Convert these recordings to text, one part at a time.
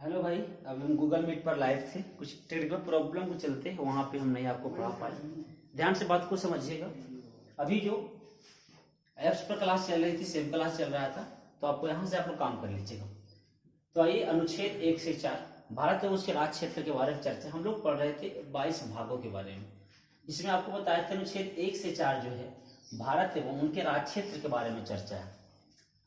Hello भाई। अब हम गूगल मीट पर लाइव थे, कुछ टेक्निकल प्रॉब्लम को चलते वहां पे हम नहीं आपको पढ़ा पाए। ध्यान से बात को समझिएगा। अभी जो ऐप्स पर क्लास चल रही थी, सेम क्लास चल रहा था, तो आपको यहाँ से आप लोग काम कर लीजिएगा। तो आइए, अनुच्छेद 1 से 4 भारत एवं उसके राज्य क्षेत्र के बारे में चर्चा हम लोग पढ़ रहे थे 22 भागों के बारे में। इसमें आपको बताया था अनुच्छेद 1 से 4 जो है भारत एवं उनके राज्य क्षेत्र के बारे में चर्चा है।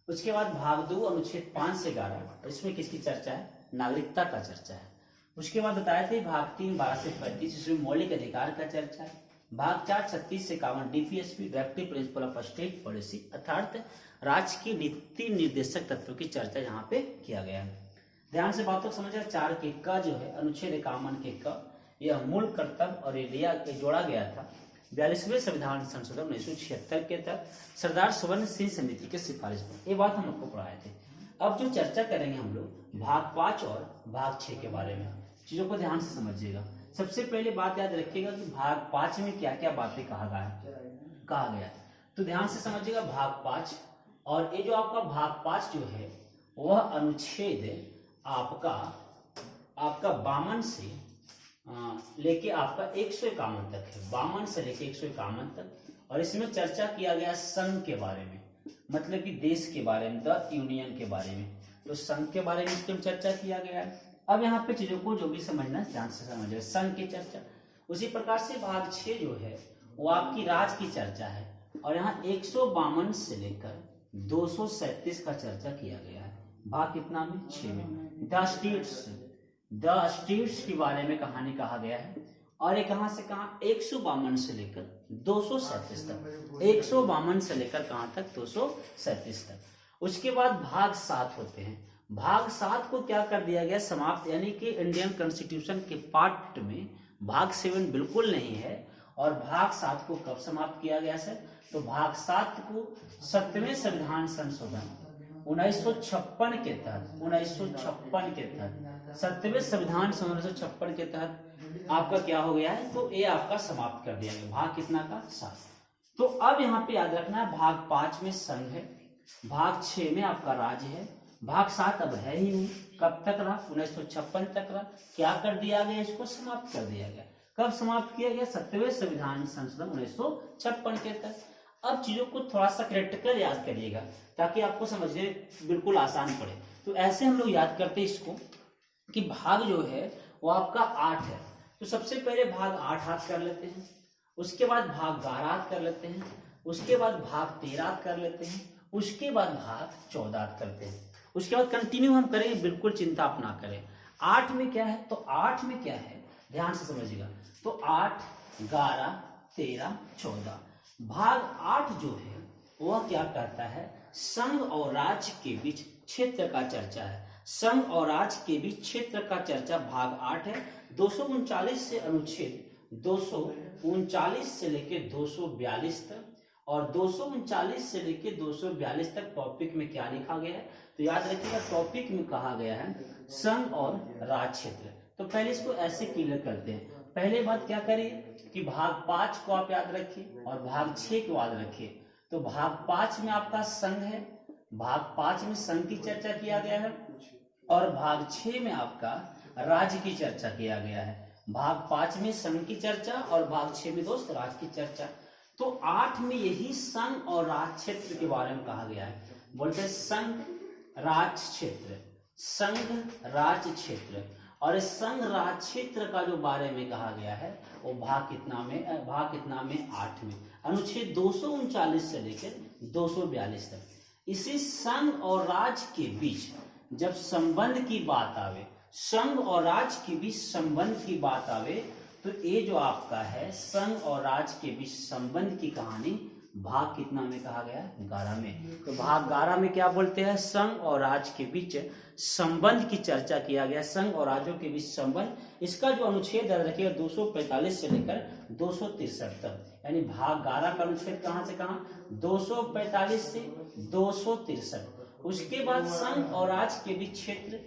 उसके बाद भाग 2 अनुच्छेद 5 से 11, इसमें किसकी चर्चा है? नागरिकता का चर्चा है। उसके बाद बताया था भाग 3 12 से 35, इसमें मौलिक अधिकार का चर्चा है। भाग 4 36 से 51 DPSP directive principle of state policy अर्थात राज्य की नीति निर्देशक तत्वों की चर्चा यहाँ पे किया गया है। ध्यान से बातों को समझिए। 4 के क जो है अनुच्छेद 51 के क, यह मूल कर्तव्य और एरिया के जोड़ा गया था 42वें संविधान संशोधन 1976 के तहत सरदार सुवर्ण सिंह समिति के सिफारिश पर। ये बात हम आपको पढ़ाए थे। अब जो चर्चा करेंगे हम लोग भाग 5 और भाग 6 के बारे में, चीजों को ध्यान से समझिएगा। सबसे पहले बात याद रखिएगा कि भाग 5 में क्या क्या बातें कहा गया है। तो ध्यान से समझिएगा भाग 5। और ये जो आपका भाग 5 जो है वह अनुच्छेद आपका 52 से लेके आपका 151 तक है। 52 से लेके 151 तक। और इसमें चर्चा किया गया संघ के बारे में, मतलब कि देश के बारे में, द यूनियन के बारे में। तो संघ के बारे में इसमें चर्चा किया गया है। अब यहाँ पे चीजों को जो भी समझना है ध्यान से समझिए। संघ की चर्चा, उसी प्रकार से भाग 6 जो है वो आपकी राज की चर्चा है। और यहाँ 152 से लेकर 237 का चर्चा किया गया है। भाग कितना में? 6 में। द स्टेट्स के बारे में कहानी कहा गया है। और ये कहां से कहां? 152 से लेकर 237 तक। 152 से लेकर कहां तक? 237 तक। उसके बाद भाग 7 होते हैं। भाग 7 को क्या कर दिया गया? समाप्त, यानी कि इंडियन कॉन्स्टिट्यूशन के पार्ट में भाग 7 बिल्कुल नहीं है। और भाग 7 को कब समाप्त किया गया सर? तो भाग 7 को 7वें संविधान संशोधन 1956 के तहत 7वें संविधान संशोधन 1956 के तहत आपका क्या हो गया है? तो ये आपका समाप्त कर दिया गया। भाग कितना का? 7। तो अब यहाँ पे याद रखना है भाग 5 में संघ है, भाग 6 में आपका राज्य है, भाग 7 अब है ही नहीं। कब तक रहा? 1956 तक रहा। क्या कर दिया गया? इसको समाप्त कर दिया गया। कब समाप्त किया गया? 7वें संविधान संशोधन 1956 के तहत। अब चीजों को थोड़ा सा क्रिटिकल याद करिएगा ताकि आपको समझने बिल्कुल आसान पड़े। तो ऐसे हम लोग याद करते हैं इसको कि भाग जो है वो आपका 8 है। तो सबसे पहले भाग 8 याद कर लेते हैं। उसके बाद भाग 12 याद कर लेते हैं। उसके बाद भाग 13 याद कर लेते हैं। उसके बाद भाग 14 याद करते हैं। उसके बाद कंटिन्यू हम करेंगे, बिल्कुल चिंता आप ना करें। 8 में क्या है? तो 8 में क्या है ध्यान से समझिएगा। तो 8 11 13 14। भाग 8 जो है वह क्या कहता है? संघ और राज्य के बीच क्षेत्र का चर्चा है। संघ और राज्य के बीच क्षेत्र का चर्चा भाग 8 है। 239 से अनुच्छेद 239 से लेके 242 तक। और 239 से लेके 242 तक टॉपिक में क्या लिखा गया है? तो याद रखिएगा टॉपिक में कहा गया है संघ और राज्य क्षेत्र। तो पहले इसको ऐसे क्लियर करते हैं। पहले बात क्या करिए कि भाग 5 को आप याद रखिए और भाग 6 को याद रखिए। तो भाग 5 में आपका संघ है, भाग 5 में संघ की चर्चा किया गया है। और भाग 6 में आपका राज्य की चर्चा किया गया है। भाग 5 में संघ की चर्चा और भाग 6 में दोस्त राज्य की चर्चा। तो 8 में यही संघ और राज्य क्षेत्र के बारे में कहा गया है। बोलते हैं संघ राज्य क्षेत्र, संघ राज्य क्षेत्र। और इस संघ राज्य क्षेत्र का जो बारे में कहा गया है वो भाग कितना में? 8 में। अनुच्छेद 239 से लेकर 242 तक। इसी संघ और राज्य के बीच जब संबंध की बात आवे, संघ और राज्य के बीच संबंध की बात आवे, तो ये जो आपका है संघ और राज्य के बीच संबंध की कहानी भाग कितना में कहा गया? 11 में। तो भाग 11 में क्या बोलते हैं? संघ और राज्य के बीच संबंध की चर्चा किया गया। संघ और राज्यों के बीच संबंध, इसका जो अनुच्छेद रखिएगा 245 से लेकर 263 तक। यानी भाग 11 का अनुच्छेद कहां से कहां? 245 से 263। उसके बाद संघ और राज्य के बीच क्षेत्र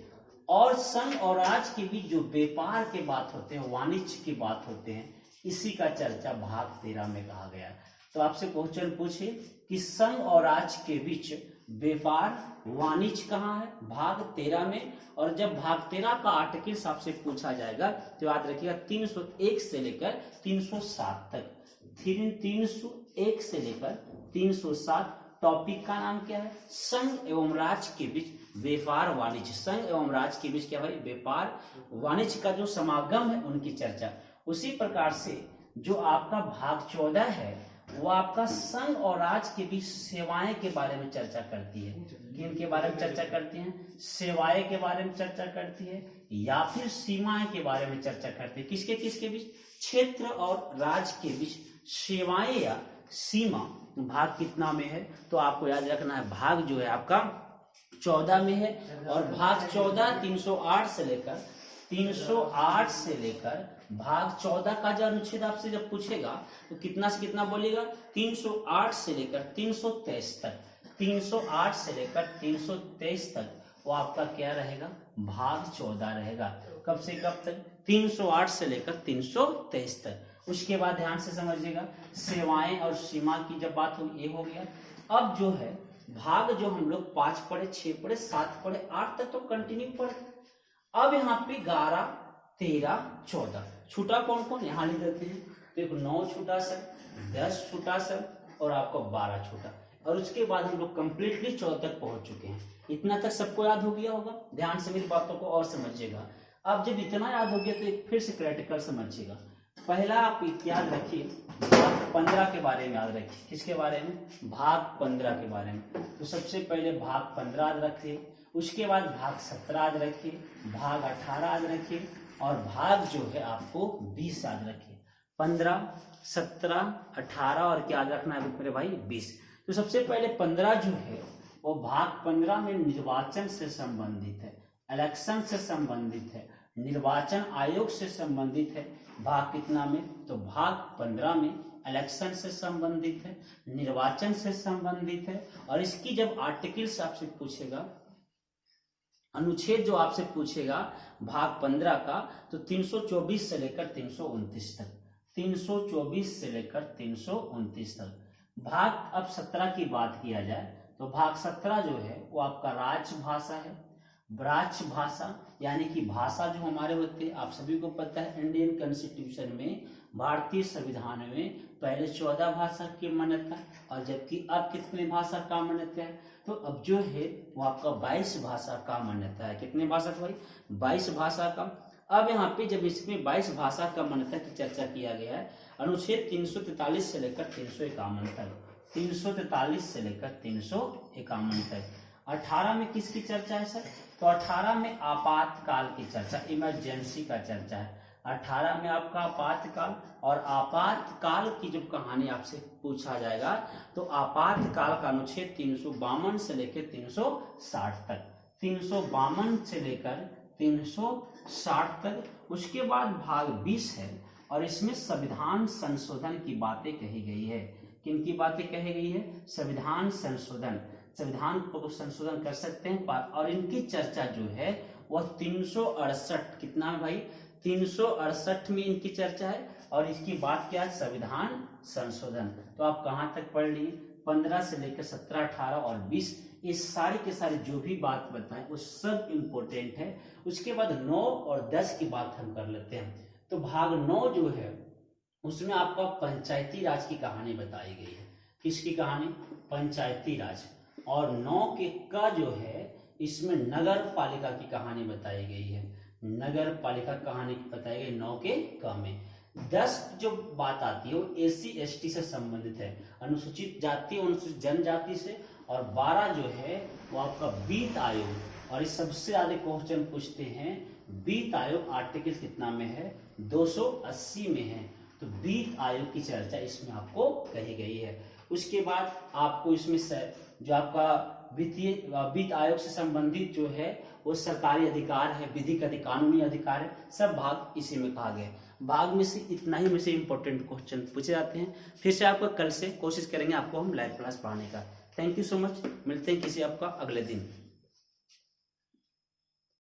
और संघ और राज्य के बीच जो व्यापार के बात होते हैं, वाणिज्य की बात होते हैं, इसी का चर्चा भाग 13 में कहा गया। तो आपसे क्वेश्चन पूछे कि संघ और राज्य के बीच व्यापार वाणिज्य कहाँ है, भाग 13 में। और जब भाग 13 का आर्टिकल्स आपसे पूछा जाएगा तो याद रखिएगा 301 से लेकर 307 तक। 301 से लेकर 307 टॉपिक का नाम क्या है, संघ एवं राज्य के बीच व्यापार वाणिज्य। संघ एवं राज्य के बीच क्या भाई, व्यापार वाणिज्य का जो समागम है उनकी चर्चा। उसी प्रकार से जो आपका भाग 14 है वो आपका संघ और राज्य के बीच सेवाएं के बारे में चर्चा करती है। किन के बारे में चर्चा करती है, सेवाएं के बारे में चर्चा करती है या फिर सीमाएं के बारे में चर्चा करती है। किसके किसके बीच, क्षेत्र और राज्य के बीच सेवाएं या सीमा। भाग कितना में है, तो आपको याद रखना है भाग जो है आपका 14 में है। और भाग 14 308 से लेकर 308 से लेकर भाग 14 का जो अनुच्छेद आपसे जब पूछेगा तो कितना से कितना बोलेगा, 308 से लेकर 323 तक। 308 से लेकर 323 तक वो आपका क्या रहेगा, भाग 14 रहेगा। कब से कब तक, 308 से लेकर 323 तक। उसके बाद ध्यान से समझिएगा, सेवाएं और सीमा की जब बात होगी, ये हो गया। अब जो है भाग जो हम लोग 5 पढ़े, 6 पढ़े, 7 पढ़े, 8 तक तो कंटिन्यू पढ़े। अब यहाँ पे 11, 13, 14 छूटा कौन कौन, यहाँ लिख देते हैं। तो एक 9 छूटा सर, 10 छूटा सर और आपको 12 छूटा। और उसके बाद हम लोग कंप्लीटली 14 तक पहुंच चुके हैं। इतना तक सबको याद हो गया होगा। ध्यान से मेरी बातों को और समझिएगा। अब जब इतना याद हो गया तो एक फिर से प्रैक्टिकल समझिएगा। पहला आप याद रखिए भाग 15 के बारे में याद रखिए। किसके बारे में, भाग 15 के बारे में। तो सबसे पहले भाग 15 याद रखिए, उसके बाद भाग 17 याद रखिए, भाग 18 याद रखिए और भाग जो है आपको 20 याद रखिए। 15, 17, 18 और क्या याद रखना है मेरे भाई, 20। तो सबसे पहले 15 जो है वो भाग 15 में निर्वाचन से संबंधित है, इलेक्शन से संबंधित है, निर्वाचन आयोग से संबंधित है। भाग कितना में, तो भाग 15 में इलेक्शन से संबंधित है, निर्वाचन से संबंधित है। और इसकी जब आर्टिकल्स आपसे पूछेगा, अनुच्छेद जो आपसे पूछेगा भाग 15 का, तो 324 से लेकर 329 तक। 324 से लेकर 329 तक। भाग अब 17 की बात किया जाए तो भाग 17 जो है वो आपका राजभाषा है। राजभाषा यानी कि भाषा जो हमारे होते हैं, आप सभी को पता है इंडियन कॉन्स्टिट्यूशन में, भारतीय संविधान में पहले 14 भाषा की मान्यता और जबकि अब कितने भाषा का मान्यता है, तो अब जो है वो आपका 22 भाषा का मान्यता है। कितने भाषा का भाई, 22 भाषा का। अब यहाँ पे जब इसमें 22 भाषा का मान्यता की चर्चा किया गया है, अनुच्छेद 343 से लेकर 351 तक। 343 से लेकर 351 तक। 18 में किसकी चर्चा है सर, तो 18 में आपातकाल की चर्चा, इमरजेंसी का चर्चा है। 18 में आपका आपातकाल, और आपातकाल की जब कहानी आपसे पूछा जाएगा तो आपातकाल का अनुच्छेद 352 से लेकर 360 तक। 352 से लेकर 360 तक। उसके बाद भाग 20 है और इसमें संविधान संशोधन की बातें कही गई है। किन की बातें कही गई है, संविधान संशोधन। संविधान को संशोधन कर सकते हैं और इनकी चर्चा जो है वह 368, कितना है भाई, 368 में इनकी चर्चा है। और इसकी बात क्या है, संविधान संशोधन। तो आप कहां तक पढ़ लिए, 15 से लेकर 17, 18 और 20, इस सारे के सारे जो भी बात बताएं वो सब इम्पोर्टेंट है। उसके बाद 9 और 10 की बात हम कर लेते हैं। तो भाग 9 जो है उसमें आपका पंचायती राज की कहानी बताई गई है। किसकी कहानी, पंचायती राज। और 9 के का जो है इसमें नगर पालिका की कहानी बताई गई है। नगर पालिका कहानी बताई गई 9 के का में। 10 जो बात आती है वो SC ST से संबंधित है, अनुसूचित जाति अनुसूचित जनजाति से। और 12 जो है वो आपका वित्त आयोग। और इस सबसे ज्यादा क्वेश्चन पूछते हैं, वित्त आयोग आर्टिकल कितना में है, 280 में है। तो वित्त आयोग की चर्चा इसमें आपको कही गई है। उसके बाद आपको इसमें जो आपका वित्त आयोग से संबंधित जो है वो सरकारी अधिकार है, विधिक कानूनी अधिकार है, सब भाग इसी में कहा गया। भाग में से इतना ही में से इंपॉर्टेंट क्वेश्चन पूछे जाते हैं। फिर से आपका कल से कोशिश करेंगे आपको हम लाइव क्लास पढ़ाने का। Thank you so much. मिलते हैं किसी आपका अगले दिन।